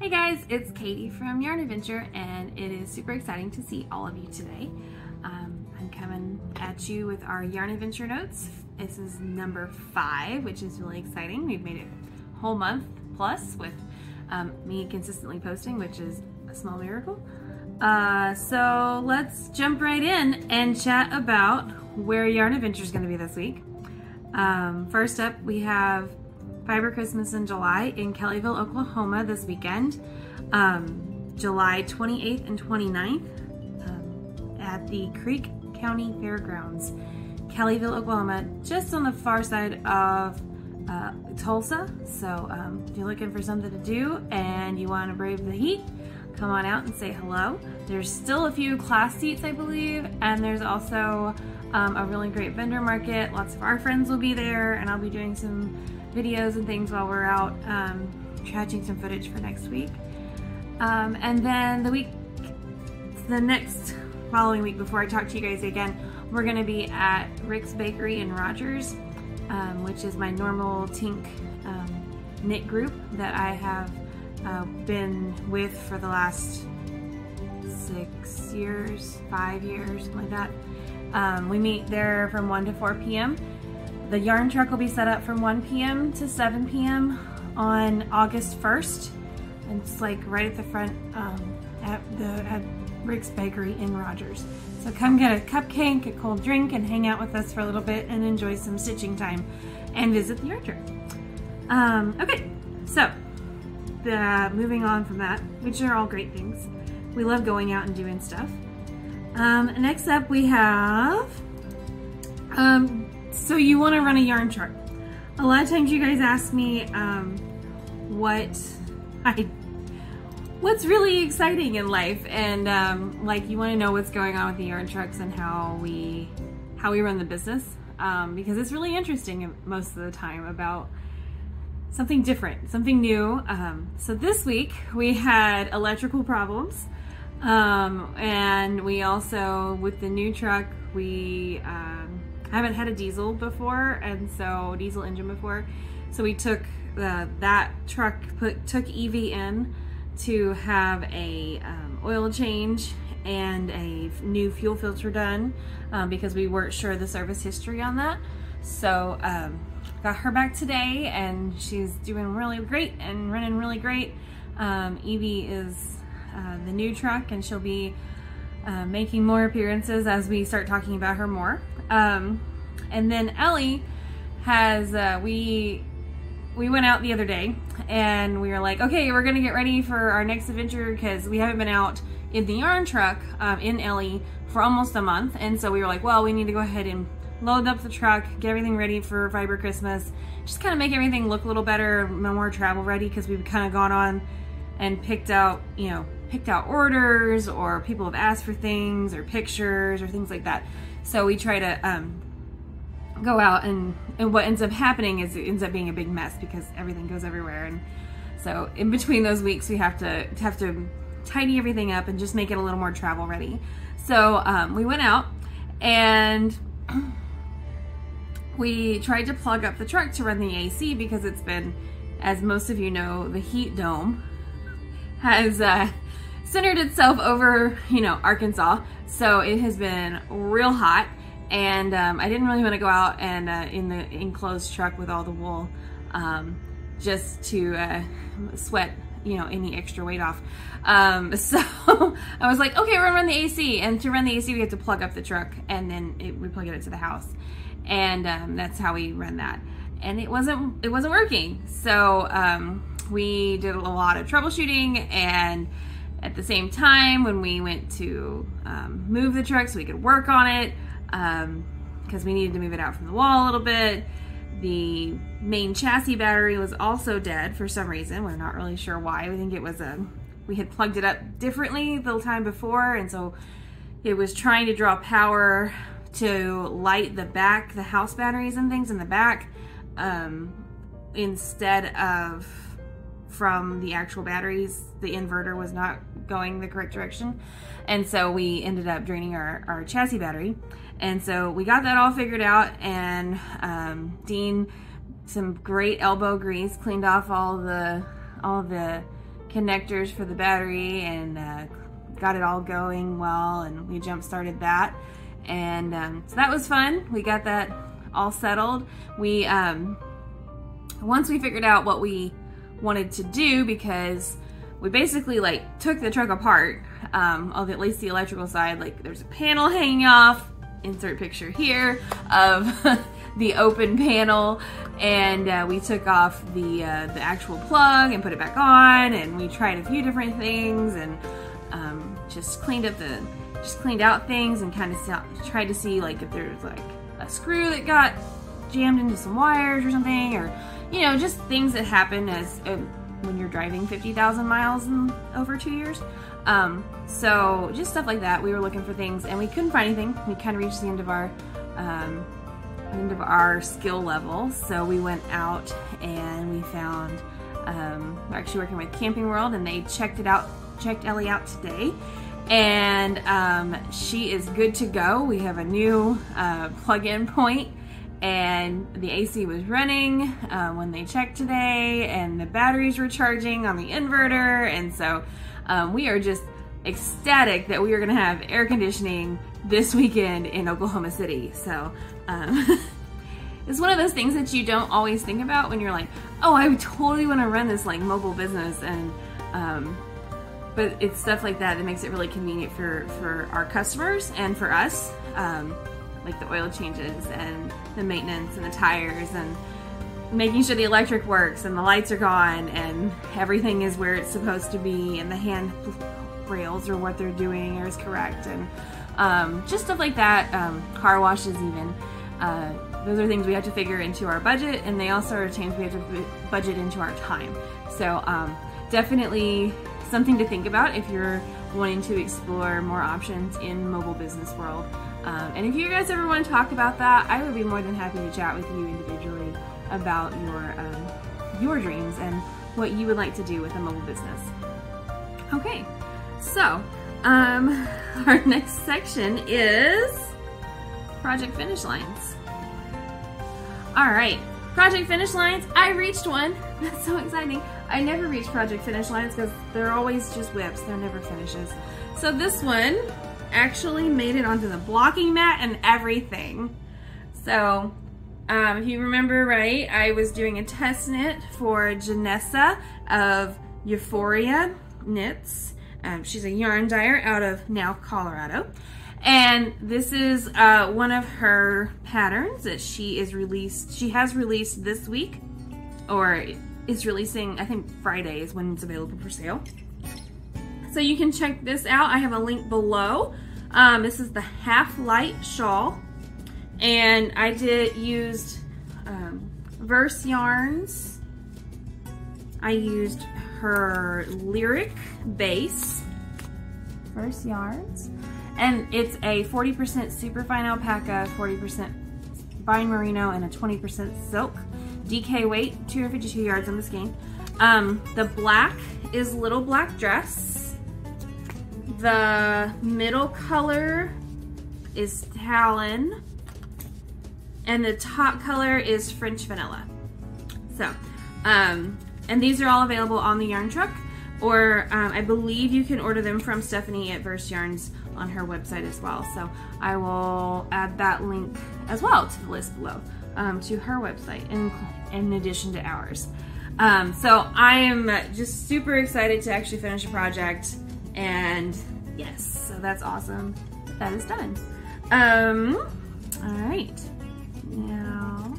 Hey guys, it's Katie from Yarn Adventure, and it is super exciting to see all of you today. I'm coming at you with our Yarn Adventure notes. This is number 5, which is really exciting. We've made it a whole month plus with me consistently posting, which is a small miracle. So let's jump right in and chat about where Yarn Adventure is going to be this week. First up, we have Fiber Christmas in July in Kellyville, Oklahoma this weekend, July 28th and 29th at the Creek County Fairgrounds, Kellyville, Oklahoma, just on the far side of Tulsa. So if you're looking for something to do and you want to brave the heat, come on out and say hello. There's still a few class seats, I believe, and there's also a really great vendor market. Lots of our friends will be there, and I'll be doing some videos and things while we're out catching some footage for next week. And then the next following week, before I talk to you guys again, we're going to be at Rick's Bakery in Rogers, which is my normal Tink knit group that I have been with for the last 6 years, 5 years, something like that. We meet there from 1 to 4 p.m. The yarn truck will be set up from 1 p.m. to 7 p.m. on August 1st. And it's like right at the front at Rick's Bakery in Rogers. So come get a cupcake, a cold drink, and hang out with us for a little bit and enjoy some stitching time and visit the yarn truck. Okay, so moving on from that, which are all great things. We love going out and doing stuff. Next up we have so you want to run a yarn truck. A lot of times you guys ask me what's really exciting in life, and like you want to know what's going on with the yarn trucks and how we run the business, because it's really interesting most of the time about something different, something new. So this week we had electrical problems, and we also, with the new truck, we haven't had a diesel before, and so diesel engine before. So we took that truck, took Evie in to have a oil change and a new fuel filter done, because we weren't sure the service history on that. So got her back today, and she's doing really great and running really great. Evie is the new truck, and she'll be making more appearances as we start talking about her more. And then Ellie has, we went out the other day and we were like, okay, we're gonna get ready for our next adventure because we haven't been out in the yarn truck in Ellie for almost a month. And so we were like, well, we need to go ahead and load up the truck, get everything ready for Fiber Christmas, just kind of make everything look a little better, more travel ready, because we've kind of gone on and picked out orders, or people have asked for things or pictures or things like that. So we try to go out, and what ends up happening is it ends up being a big mess because everything goes everywhere. And so in between those weeks we have to tidy everything up and just make it a little more travel ready. So we went out and we tried to plug up the truck to run the AC, because it's been, as most of you know, the heat dome has centered itself over, Arkansas. So it has been real hot, and I didn't really want to go out and in the enclosed truck with all the wool, just to sweat, any extra weight off. So I was like, okay, we're gonna run the AC, and to run the AC we have to plug up the truck, and then we plug it to the house, and that's how we run that. And it wasn't working. So we did a lot of troubleshooting, and at the same time, when we went to move the truck so we could work on it, because we needed to move it out from the wall a little bit, the main chassis battery was also dead for some reason. We're not really sure why. We think it was we had plugged it up differently the time before, and so it was trying to draw power to light the house batteries and things in the back, instead of from the actual batteries. The inverter was not going the correct direction, and so we ended up draining our chassis battery. And so we got that all figured out, and Dean, some great elbow grease, cleaned off all the connectors for the battery and got it all going well, and we jump started that. And so that was fun. We got that all settled. We once we figured out what we wanted to do, because we basically like took the truck apart, of at least the electrical side. Like there's a panel hanging off, insert picture here of the open panel, and we took off the actual plug and put it back on, and we tried a few different things, and just cleaned out things, and kind of tried to see like if there's like a screw that got jammed into some wires or something, or you know, just things that happen as when you're driving 50,000 miles in over 2 years. So just stuff like that. We were looking for things and we couldn't find anything. We kind of reached the end of our skill level. So we went out and we found, we're actually working with Camping World, and they checked Ellie out today, and she is good to go. We have a new plug-in point, and the AC was running when they checked today, and the batteries were charging on the inverter, and so we are just ecstatic that we are going to have air conditioning this weekend in Oklahoma City. So it's one of those things that you don't always think about when you're like, oh, I totally want to run this like mobile business, and but it's stuff like that that makes it really convenient for our customers and for us, like the oil changes and the maintenance and the tires and making sure the electric works and the lights are gone and everything is where it's supposed to be, and the hand rails or what they're doing is correct, and just stuff like that. Car washes even. Those are things we have to figure into our budget, and they also are things we have to budget into our time. So definitely something to think about if you're wanting to explore more options in mobile business world. And if you guys ever want to talk about that, I would be more than happy to chat with you individually about your dreams and what you would like to do with a mobile business. Okay, so our next section is project finish lines. All right, project finish lines. I reached one. That's so exciting. I never reach project finish lines because they're always just whips. They're never finishes. So this one actually made it onto the blocking mat and everything. So if you remember right, I was doing a test knit for Janessa of Euphoria Knits. She's a yarn dyer out of now Colorado. And this is one of her patterns that she has released this week, or is releasing, I think Friday is when it's available for sale. So you can check this out. I have a link below. This is the Half Light shawl, and I used Verse yarns. I used her Lyric base, Verse yarns, and it's a 40% superfine alpaca, 40% fine merino, and a 20% silk. DK weight, 252 yards on the skein. The black is Little Black Dress. The middle color is Talon. And the top color is French Vanilla. So, and these are all available on the Yarn Truck, or I believe you can order them from Stephanie at Verse Yarns on her website as well. So I will add that link as well to the list below, to her website in addition to ours. So I am just super excited to actually finish a project, and yes, so that's awesome. That is done. All right, now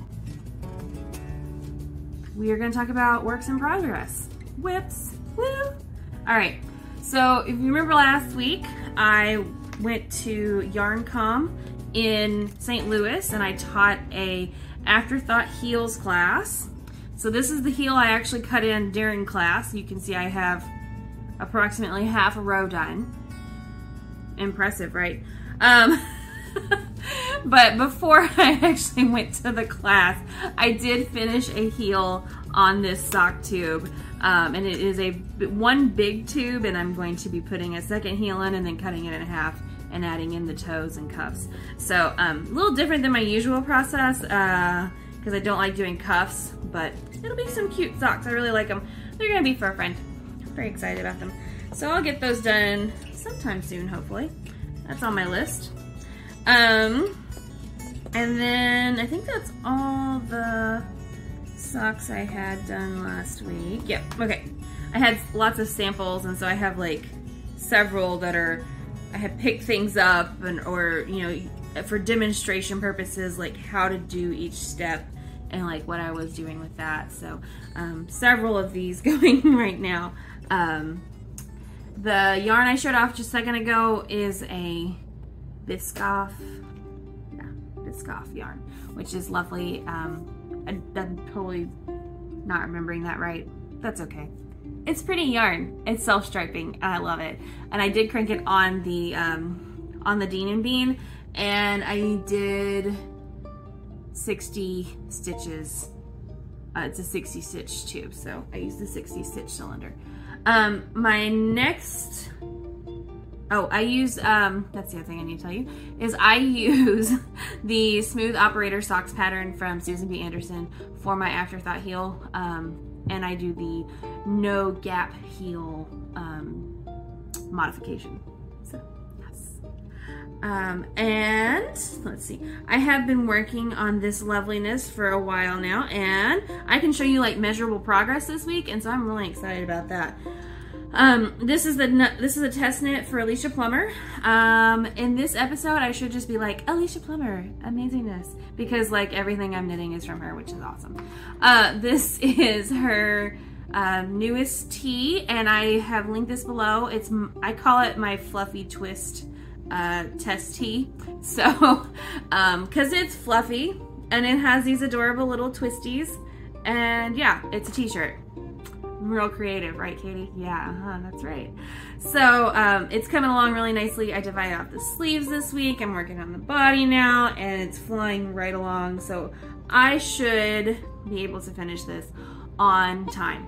we are going to talk about works in progress. Whips, woo! All right, so if you remember last week, I went to YarnCom in St. Louis and I taught a Afterthought heels class. So this is the heel I actually cut in during class. You can see I have approximately half a row done. Impressive, right? But before I actually went to the class, I did finish a heel on this sock tube. And it is one big tube, and I'm going to be putting a second heel in and then cutting it in half and adding in the toes and cuffs. So a little different than my usual process, because I don't like doing cuffs, but it'll be some cute socks. I really like them. They're gonna be for a friend very excited about them. So I'll get those done sometime soon, hopefully. That's on my list. And then I think that's all the socks I had done last week. Yep, okay. I had lots of samples, and so I have like several that are, I have picked things up and, or, you know, for demonstration purposes, like how to do each step and like what I was doing with that. So several of these going right now. The yarn I showed off just a second ago is a Biscoff, Biscoff yarn, which is lovely. I'm totally not remembering that right. That's okay. It's pretty yarn. It's self-striping and I love it. And I did crank it on the Dean & Bean, and I did 60 stitches. It's a 60 stitch tube, so I used the 60 stitch cylinder. My next, I use, that's the other thing I need to tell you, is I use the Smooth Operator Socks pattern from Susan B. Anderson for my Afterthought heel, and I do the no gap heel modification. So, yes. And let's see, I have been working on this loveliness for a while now, and I can show you like measurable progress this week, and so I'm really excited about that. This is a test knit for Alicia Plummer. In this episode, I should just be like, Alicia Plummer, amazingness, because like everything I'm knitting is from her, which is awesome. This is her newest tee, and I have linked this below. I call it my fluffy twist test tee. So, cause it's fluffy and it has these adorable little twisties, and yeah, it's a t-shirt. Real creative, right, Katie? Yeah, that's right. So it's coming along really nicely. I divided out the sleeves this week. I'm working on the body now, and it's flying right along. So I should be able to finish this on time.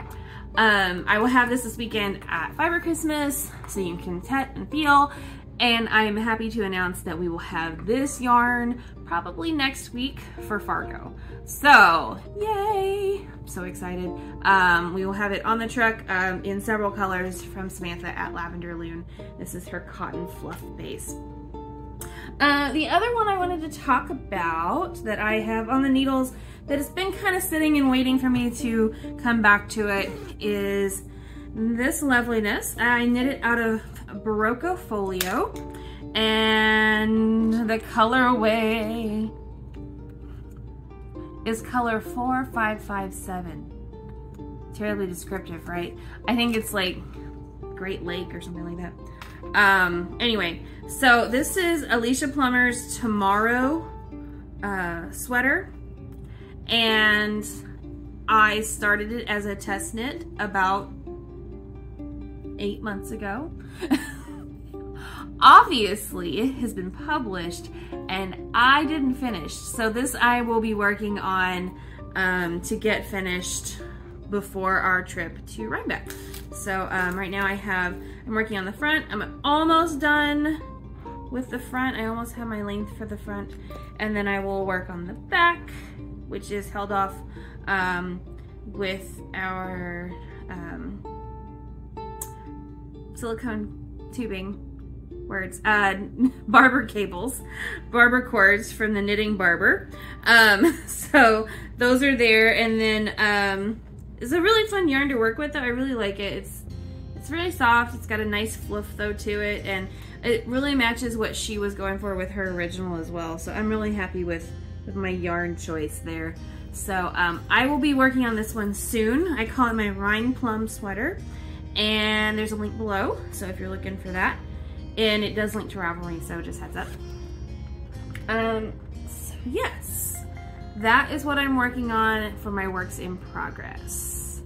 I will have this weekend at Fiber Christmas, so you can tet and feel. And I'm happy to announce that we will have this yarn probably next week for Fargo. So, yay! I'm so excited. We will have it on the truck in several colors from Samantha at Lavender Loon. This is her cotton fluff base. The other one I wanted to talk about that I have on the needles that has been kind of sitting and waiting for me to come back to it is this loveliness. I knit it out of Barocco Folio, and the colorway is color 4557. Terribly descriptive, right? I think it's like Great Lake or something like that. Anyway, so this is Alicia Plummer's Tomorrow sweater, and I started it as a test knit about 8 months ago. Obviously, it has been published and I didn't finish. So this I will be working on to get finished before our trip to Rhinebeck. So right now I'm working on the front. I'm almost done with the front. I almost have my length for the front. And then I will work on the back, which is held off with our silicone tubing barber cables, barber cords from the Knitting Barber. So those are there, and then it's a really fun yarn to work with though. I really like it. It's really soft. It's got a nice fluff though to it, and it really matches what she was going for with her original as well. So I'm really happy with my yarn choice there. So I will be working on this one soon. I call it my Rhine Plum sweater, and there's a link below, so if you're looking for that. And it does link to Ravelry, so just heads up. So yes, that is what I'm working on for my works in progress.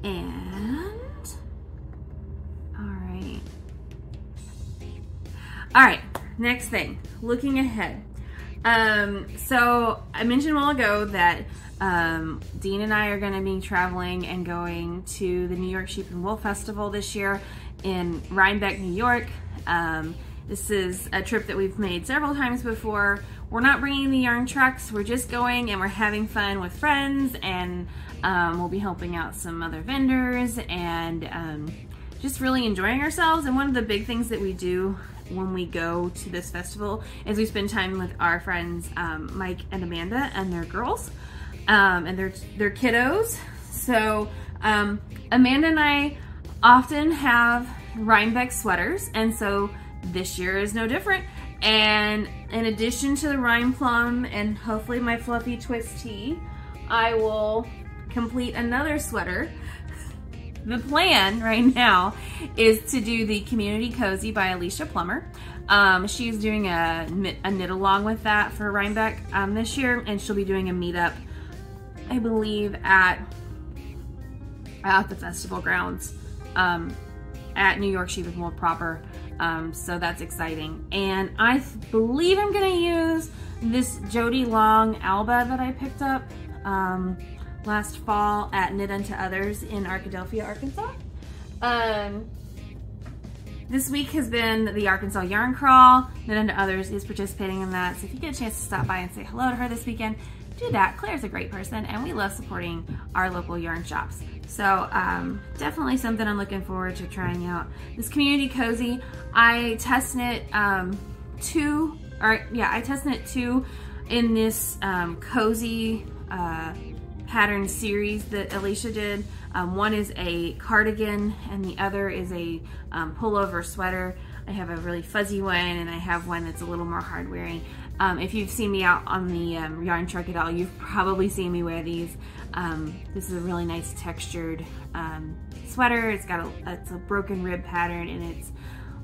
And all right, next thing, looking ahead. So I mentioned a while ago that Dean and I are going to be traveling and going to the New York Sheep and Wool Festival this year in Rhinebeck, New York. This is a trip that we've made several times before. we're not bringing the yarn trucks. We're just going and we're having fun with friends, and we'll be helping out some other vendors and just really enjoying ourselves. And one of the big things that we do when we go to this festival is we spend time with our friends Mike and Amanda and their girls and their kiddos. So Amanda and I often have Rhinebeck sweaters, and so this year is no different. And in addition to the Rhine Plum and hopefully my fluffy twist tee, I will complete another sweater. The plan right now is to do the Community Cozy by Alicia Plummer. She's doing a knit along with that for Rhinebeck this year, and she'll be doing a meetup, I believe, at the festival grounds at New York Sheep and Wool proper. So that's exciting. And I believe I'm gonna use this Jody Long Alba that I picked up last fall at Knit Unto Others in Arkadelphia, Arkansas. This week has been the Arkansas Yarn Crawl. Knit Unto Others is participating in that. So if you get a chance to stop by and say hello to her this weekend, do that. Claire's a great person, and we love supporting our local yarn shops. So definitely something I'm looking forward to trying out. This Community Cozy, I test knit two in this cozy pattern series that Alicia did. One is a cardigan and the other is a pullover sweater. I have a really fuzzy one, and I have one that's a little more hard wearing. If you've seen me out on the yarn truck at all, you've probably seen me wear these. This is a really nice textured sweater. It's a broken rib pattern, and it's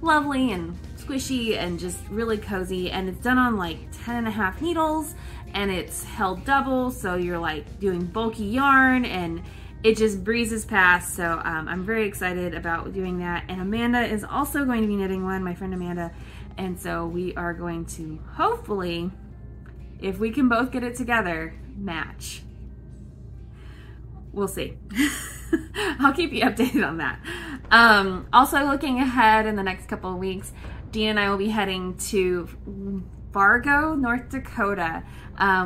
lovely and squishy and just really cozy, and it's done on like 10.5 needles, and it's held double, so you're like doing bulky yarn, and it just breezes past. So I'm very excited about doing that. And Amanda is also going to be knitting one, my friend Amanda. And so we are going to hopefully, if we can both get it together, match. We'll see. I'll keep you updated on that. Also looking ahead in the next couple of weeks, Dean and I will be heading to Fargo, North Dakota,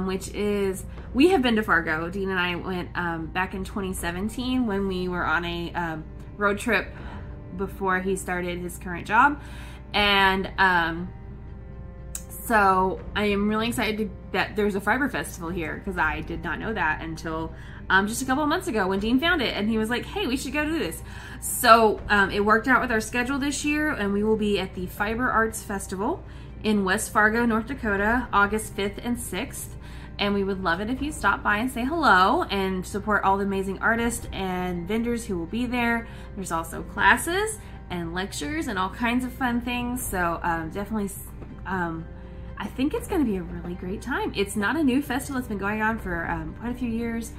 which is, we have been to Fargo. Dean and I went back in 2017 when we were on a road trip before he started his current job. And so I am really excited that there's a fiber festival here, because I did not know that until just a couple of months ago when Dean found it, and he was like, hey, we should go do this. So it worked out with our schedule this year, and we will be at the Fiber Arts Festival in West Fargo, North Dakota, August 5th and 6th. And we would love it if you stop by and say hello and support all the amazing artists and vendors who will be there. There's also classes and lectures and all kinds of fun things. So definitely, I think it's going to be a really great time. It's not a new festival. It's been going on for quite a few years.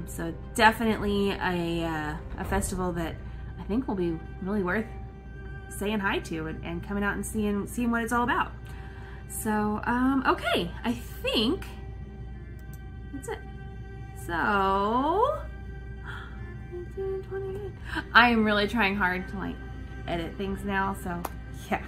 So definitely a festival that I think will be really worth saying hi to and coming out and seeing what it's all about. So, okay, I think that's it. So, 19, 20, I am really trying hard to like edit things now, so yeah,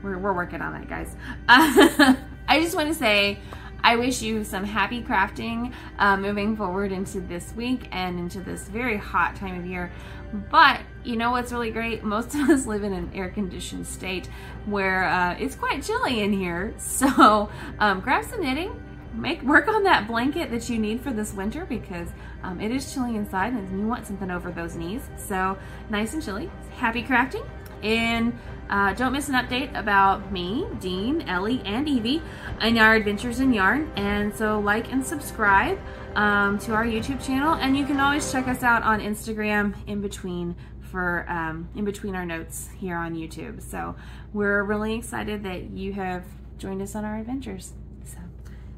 we're working on that, guys. I just want to say I wish you some happy crafting moving forward into this week and into this very hot time of year. But you know what's really great? Most of us live in an air-conditioned state where it's quite chilly in here. So grab some knitting, work on that blanket that you need for this winter, because it is chilly inside and you want something over those knees. So nice and chilly. Happy crafting. And don't miss an update about me, Dean, Ellie, and Evie and our adventures in yarn. And so like and subscribe to our YouTube channel, and you can always check us out on Instagram in between our notes here on YouTube. So we're really excited that you have joined us on our adventures. So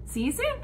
see you soon.